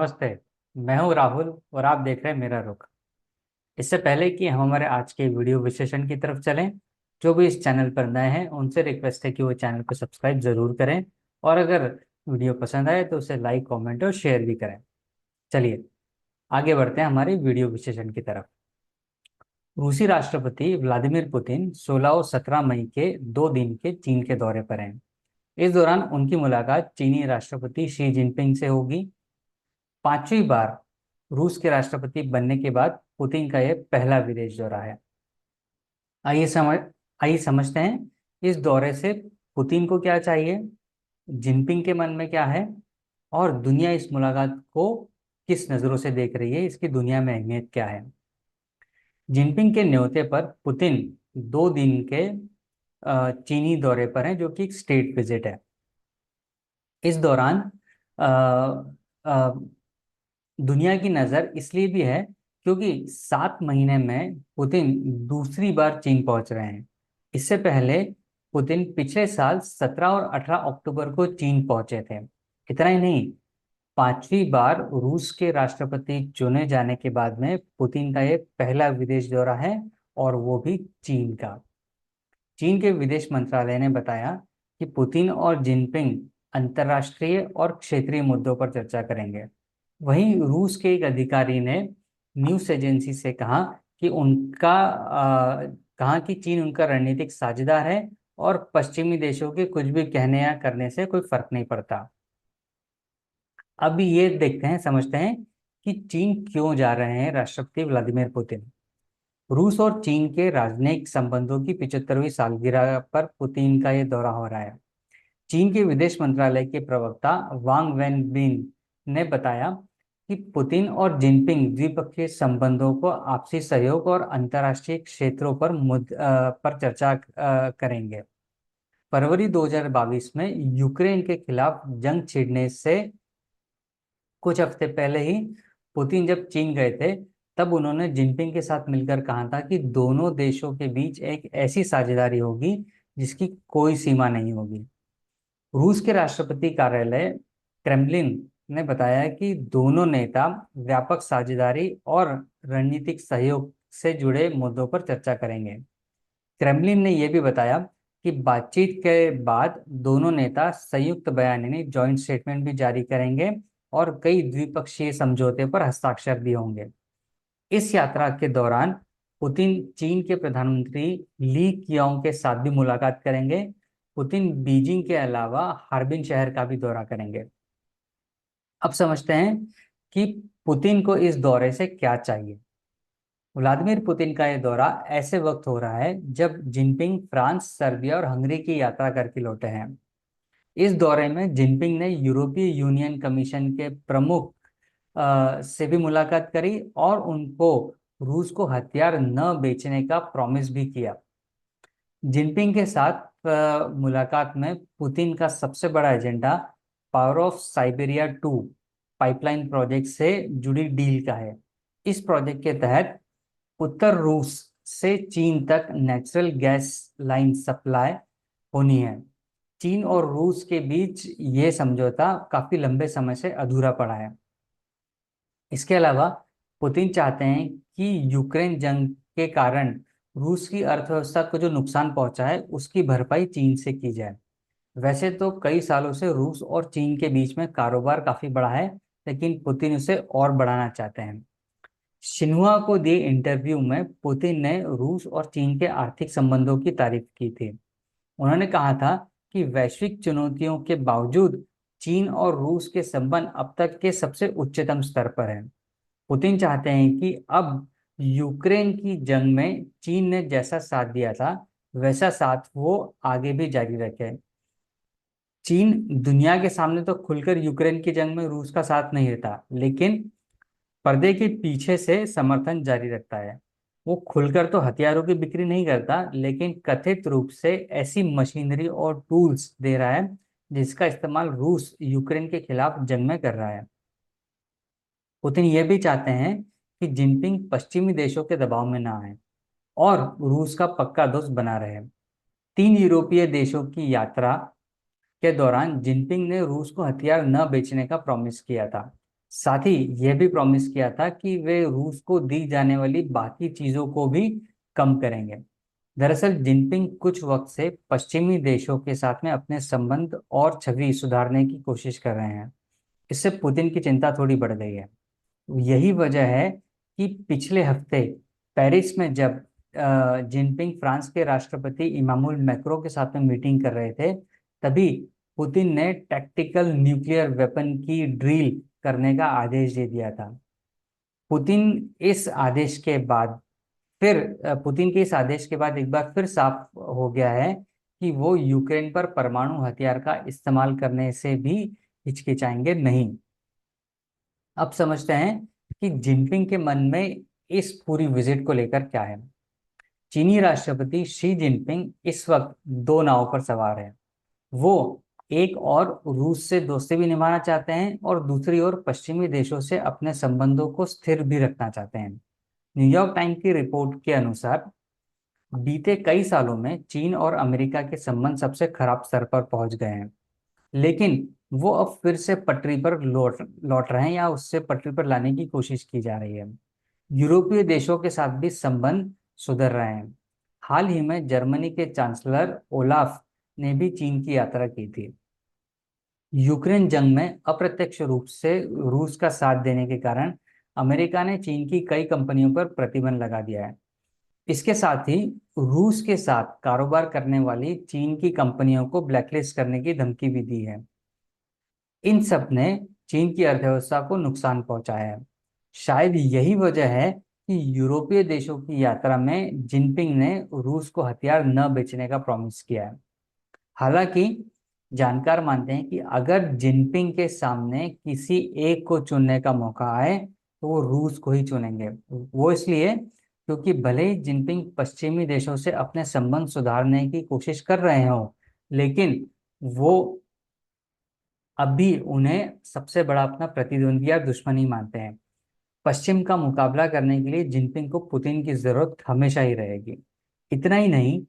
नमस्ते। मैं हूं राहुल और आप देख रहे हैं मेरा रुख। इससे पहले कि हम हमारे आज के वीडियो विश्लेषण की तरफ चलें, जो भी इस चैनल पर नए हैं उनसे रिक्वेस्ट है कि वो चैनल को सब्सक्राइब जरूर करें और अगर वीडियो पसंद आए तो उसे लाइक, कमेंट और शेयर भी करें। चलिए आगे बढ़ते हैं हमारे वीडियो विश्लेषण की तरफ। रूसी राष्ट्रपति व्लादिमीर पुतिन 16 और 17 मई के 2 दिन के चीन के दौरे पर हैं। इस दौरान उनकी मुलाकात चीनी राष्ट्रपति शी जिनपिंग से होगी। पांचवी बार रूस के राष्ट्रपति बनने के बाद पुतिन का यह पहला विदेश दौरा है। आइए समझ आइए समझते हैं इस दौरे से पुतिन को क्या चाहिए, जिनपिंग के मन में क्या है और दुनिया इस मुलाकात को किस नज़रों से देख रही है, इसकी दुनिया में अहमियत क्या है। जिनपिंग के न्योते पर पुतिन 2 दिन के चीनी दौरे पर हैं, जो कि एक स्टेट विजिट है। इस दौरान अ, अ, दुनिया की नज़र इसलिए भी है क्योंकि 7 महीने में पुतिन दूसरी बार चीन पहुंच रहे हैं। इससे पहले पुतिन पिछले साल 17 और 18 अक्टूबर को चीन पहुंचे थे। इतना ही नहीं, पांचवी बार रूस के राष्ट्रपति चुने जाने के बाद में पुतिन का ये पहला विदेश दौरा है और वो भी चीन का। चीन के विदेश मंत्रालय ने बताया कि पुतिन और जिनपिंग अंतर्राष्ट्रीय और क्षेत्रीय मुद्दों पर चर्चा करेंगे। वहीं रूस के एक अधिकारी ने न्यूज एजेंसी से कहा कि कहा कि चीन उनका रणनीतिक साझेदार है और पश्चिमी देशों के कुछ भी कहने या करने से कोई फर्क नहीं पड़ता। अब ये देखते हैं, समझते हैं कि चीन क्यों जा रहे हैं राष्ट्रपति व्लादिमीर पुतिन। रूस और चीन के राजनयिक संबंधों की 75वीं सालगिरह पर पुतिन का ये दौरा हो रहा है। चीन के विदेश मंत्रालय के प्रवक्ता वांग वेनबिन ने बताया कि पुतिन और जिनपिंग द्विपक्षीय संबंधों को आपसी सहयोग और अंतर्राष्ट्रीय क्षेत्रों पर चर्चा करेंगे। फरवरी 2022 में यूक्रेन के खिलाफ जंग छिड़ने से कुछ हफ्ते पहले ही पुतिन जब चीन गए थे, तब उन्होंने जिनपिंग के साथ मिलकर कहा था कि दोनों देशों के बीच एक ऐसी साझेदारी होगी जिसकी कोई सीमा नहीं होगी। रूस के राष्ट्रपति कार्यालय क्रेमलिन ने बताया कि दोनों नेता व्यापक साझेदारी और रणनीतिक सहयोग से जुड़े मुद्दों पर चर्चा करेंगे। क्रेमलिन ने यह भी बताया कि बातचीत के बाद दोनों नेता संयुक्त बयान यानी जॉइंट स्टेटमेंट भी जारी करेंगे और कई द्विपक्षीय समझौते पर हस्ताक्षर भी होंगे। इस यात्रा के दौरान पुतिन चीन के प्रधानमंत्री ली कियांग के साथ भी मुलाकात करेंगे। पुतिन बीजिंग के अलावा हार्बिन शहर का भी दौरा करेंगे। अब समझते हैं कि पुतिन को इस दौरे से क्या चाहिए। व्लादिमीर पुतिन का यह दौरा ऐसे वक्त हो रहा है जब जिनपिंग फ्रांस, सर्बिया और हंगरी की यात्रा करके लौटे हैं। इस दौरे में जिनपिंग ने यूरोपीय यूनियन कमीशन के प्रमुख से भी मुलाकात करी और उनको रूस को हथियार न बेचने का प्रॉमिस भी किया। जिनपिंग के साथ मुलाकात में पुतिन का सबसे बड़ा agenda power of Siberia 2 pipeline project से जुड़ी डील का है। इस प्रोजेक्ट के तहत उत्तर रूस से चीन तक नेचुरल गैस लाइन सप्लाई होनी है। चीन और रूस के बीच ये समझौता काफी लंबे समय से अधूरा पड़ा है। इसके अलावा पुतिन चाहते हैं कि यूक्रेन जंग के कारण रूस की अर्थव्यवस्था को जो नुकसान पहुंचा है उसकी भरपाई चीन से की जाए। वैसे तो कई सालों से रूस और चीन के बीच में कारोबार काफी बढ़ा है, लेकिन पुतिन उसे और बढ़ाना चाहते हैं। शिन्हुआ को दिए इंटरव्यू में पुतिन ने रूस और चीन के आर्थिक संबंधों की तारीफ की थी। उन्होंने कहा था कि वैश्विक चुनौतियों के बावजूद चीन और रूस के संबंध अब तक के सबसे उच्चतम स्तर पर हैं। पुतिन चाहते हैं कि अब यूक्रेन की जंग में चीन ने जैसा साथ दिया था वैसा साथ वो आगे भी जारी रखे। चीन दुनिया के सामने तो खुलकर यूक्रेन की जंग में रूस का साथ नहीं देता, लेकिन पर्दे के पीछे से समर्थन जारी रखता है। वो खुलकर तो हथियारों की बिक्री नहीं करता, लेकिन कथित रूप से ऐसी मशीनरी और टूल्स दे रहा है जिसका इस्तेमाल रूस यूक्रेन के खिलाफ जंग में कर रहा है। पुतिन ये भी चाहते हैं कि जिनपिंग पश्चिमी देशों के दबाव में ना आए और रूस का पक्का दोस्त बना रहे। 3 यूरोपीय देशों की यात्रा के दौरान जिनपिंग ने रूस को हथियार न बेचने का प्रॉमिस किया था। साथ ही यह भी प्रॉमिस किया था कि वे रूस को दी जाने वाली बाकी चीजों को भी कम करेंगे। दरअसल जिनपिंग कुछ वक्त से पश्चिमी देशों के साथ में अपने संबंध और छवि सुधारने की कोशिश कर रहे हैं। इससे पुतिन की चिंता थोड़ी बढ़ गई है। यही वजह है कि पिछले हफ्ते पेरिस में जब जिनपिंग फ्रांस के राष्ट्रपति इमानुएल मैक्रों के साथ में मीटिंग कर रहे थे, तभी पुतिन ने टैक्टिकल न्यूक्लियर वेपन की ड्रिल करने का आदेश दे दिया था। पुतिन इस आदेश के बाद पुतिन के इस आदेश के बाद एक बार फिर साफ हो गया है कि वो यूक्रेन पर परमाणु हथियार का इस्तेमाल करने से भी हिचकिचाएंगे नहीं। अब समझते हैं कि जिनपिंग के मन में इस पूरी विजिट को लेकर क्या है। चीनी राष्ट्रपति शी जिनपिंग इस वक्त दो नावों पर सवार है। वो एक और रूस से दोस्ती भी निभाना चाहते हैं और दूसरी ओर पश्चिमी देशों से अपने संबंधों को स्थिर भी रखना चाहते हैं। न्यूयॉर्क टाइम्स की रिपोर्ट के अनुसार बीते कई सालों में चीन और अमेरिका के संबंध सबसे खराब स्तर पर पहुंच गए हैं, लेकिन वो अब फिर से पटरी पर लौट लौट रहे हैं या उससे पटरी पर लाने की कोशिश की जा रही है। यूरोपीय देशों के साथ भी संबंध सुधर रहे हैं। हाल ही में जर्मनी के चांसलर ओलाफ ने भी चीन की यात्रा की थी। यूक्रेन जंग में अप्रत्यक्ष रूप से रूस का साथ देने के कारण अमेरिका ने चीन की कई कंपनियों पर प्रतिबंध लगा दिया है। इसके साथ ही रूस के साथ कारोबार करने वाली चीन की कंपनियों को ब्लैकलिस्ट करने की धमकी भी दी है। इन सब ने चीन की अर्थव्यवस्था को नुकसान पहुंचाया है। शायद यही वजह है कि यूरोपीय देशों की यात्रा में जिनपिंग ने रूस को हथियार न बेचने का प्रॉमिस किया है। हालांकि जानकार मानते हैं कि अगर जिनपिंग के सामने किसी एक को चुनने का मौका आए तो वो रूस को ही चुनेंगे। वो इसलिए क्योंकि भले ही जिनपिंग पश्चिमी देशों से अपने संबंध सुधारने की कोशिश कर रहे हो, लेकिन वो अभी उन्हें सबसे बड़ा अपना प्रतिद्वंदी या दुश्मन ही मानते हैं। पश्चिम का मुकाबला करने के लिए जिनपिंग को पुतिन की जरूरत हमेशा ही रहेगी। इतना ही नहीं,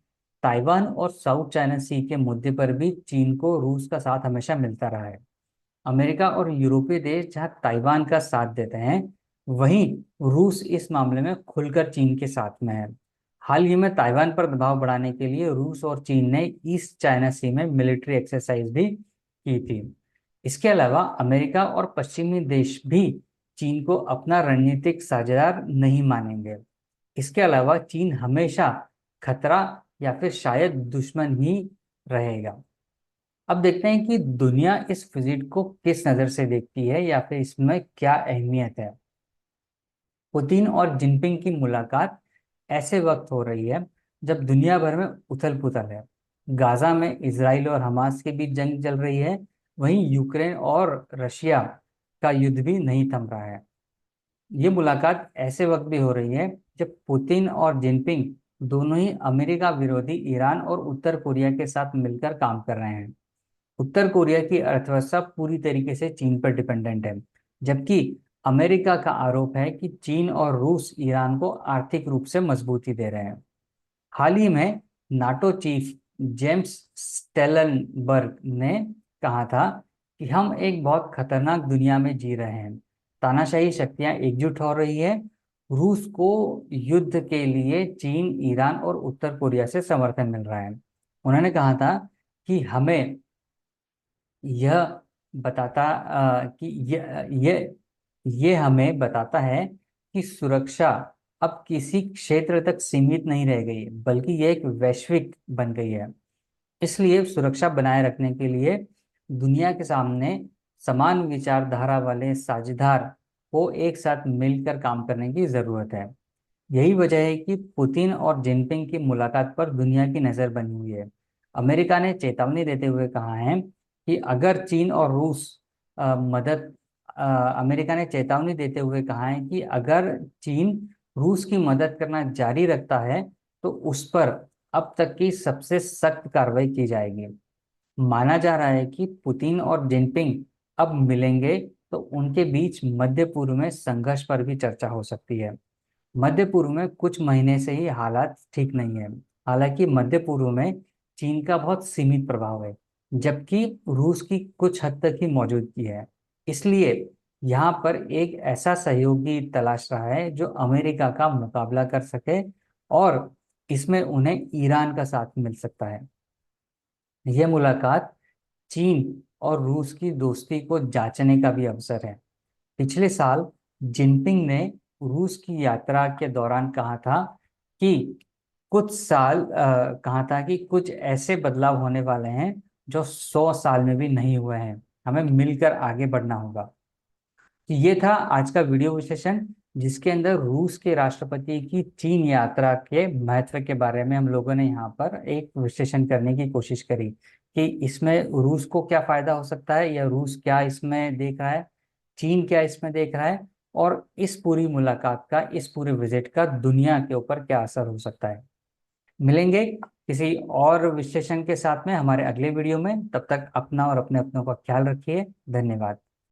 ताइवान और साउथ चाइना सी के मुद्दे पर भी चीन को रूस का साथ हमेशा मिलता रहा है। अमेरिका और यूरोपीय देश जहां ताइवान का साथ देते हैं, वहीं रूस इस मामले में खुलकर चीन के साथ में है। हाल ही में ताइवान पर दबाव बढ़ाने के लिए रूस और चीन ने ईस्ट चाइना सी में मिलिट्री एक्सरसाइज भी की थी। इसके अलावा अमेरिका और पश्चिमी देश भी चीन को अपना रणनीतिक साझेदार नहीं मानेंगे। इसके अलावा चीन हमेशा खतरा या फिर शायद दुश्मन ही रहेगा। अब देखते हैं कि दुनिया इस विजिट को किस नज़र से देखती है या फिर इसमें क्या अहमियत है। पुतिन और जिनपिंग की मुलाकात ऐसे वक्त हो रही है जब दुनिया भर में उथल पुथल है। गाजा में इसराइल और हमास के बीच जंग चल रही है, वहीं यूक्रेन और रशिया का युद्ध भी नहीं थम रहा है। ये मुलाकात ऐसे वक्त भी हो रही है जब पुतिन और जिनपिंग दोनों ही अमेरिका विरोधी ईरान और उत्तर कोरिया के साथ मिलकर काम कर रहे हैं। उत्तर कोरिया की अर्थव्यवस्था पूरी तरीके से चीन पर डिपेंडेंट है, जबकि अमेरिका का आरोप है कि चीन और रूस ईरान को आर्थिक रूप से मजबूती दे रहे हैं। हाल ही में नाटो चीफ जेम्स स्टेलनबर्ग ने कहा था कि हम एक बहुत खतरनाक दुनिया में जी रहे हैं। तानाशाही शक्तियां एकजुट हो रही है। रूस को युद्ध के लिए चीन, ईरान और उत्तर कोरिया से समर्थन मिल रहा है। उन्होंने कहा था कि हमें यह बताता कि ये हमें बताता है कि सुरक्षा अब किसी क्षेत्र तक सीमित नहीं रह गई, बल्कि यह एक वैश्विक बन गई है। इसलिए सुरक्षा बनाए रखने के लिए दुनिया के सामने समान विचारधारा वाले साझेदार को एक साथ मिलकर काम करने की जरूरत है। यही वजह है कि पुतिन और जिनपिंग की मुलाकात पर दुनिया की नज़र बनी हुई है। अमेरिका ने चेतावनी देते हुए कहा है कि अगर चीन और रूस मदद अमेरिका ने चेतावनी देते हुए कहा है कि अगर चीन रूस की मदद करना जारी रखता है तो उस पर अब तक की सबसे सख्त कार्रवाई की जाएगी। माना जा रहा है कि पुतिन और जिनपिंग अब मिलेंगे तो उनके बीच मध्य पूर्व में संघर्ष पर भी चर्चा हो सकती है। मध्य पूर्व में कुछ महीने से ही हालात ठीक नहीं है। हालांकि मध्य पूर्व में चीन का बहुत सीमित प्रभाव है, जबकि रूस की कुछ हद तक ही मौजूदगी है। इसलिए यहाँ पर एक ऐसा सहयोगी तलाश रहा है जो अमेरिका का मुकाबला कर सके, और इसमें उन्हें ईरान का साथ मिल सकता है। यह मुलाकात चीन और रूस की दोस्ती को जांचने का भी अवसर है। पिछले साल जिनपिंग ने रूस की यात्रा के दौरान कि कहा था कि कुछ ऐसे बदलाव होने वाले हैं जो 100 साल में भी नहीं हुए हैं, हमें मिलकर आगे बढ़ना होगा। तो ये था आज का वीडियो विश्लेषण, जिसके अंदर रूस के राष्ट्रपति की चीन यात्रा के महत्व के बारे में हम लोगों ने यहाँ पर एक विश्लेषण करने की कोशिश करी कि इसमें रूस को क्या फायदा हो सकता है, या रूस क्या इसमें देख रहा है, चीन क्या इसमें देख रहा है, और इस पूरी मुलाकात का, इस पूरे विजिट का दुनिया के ऊपर क्या असर हो सकता है। मिलेंगे किसी और विश्लेषण के साथ में हमारे अगले वीडियो में। तब तक अपना और अपने अपनों का ख्याल रखिए। धन्यवाद।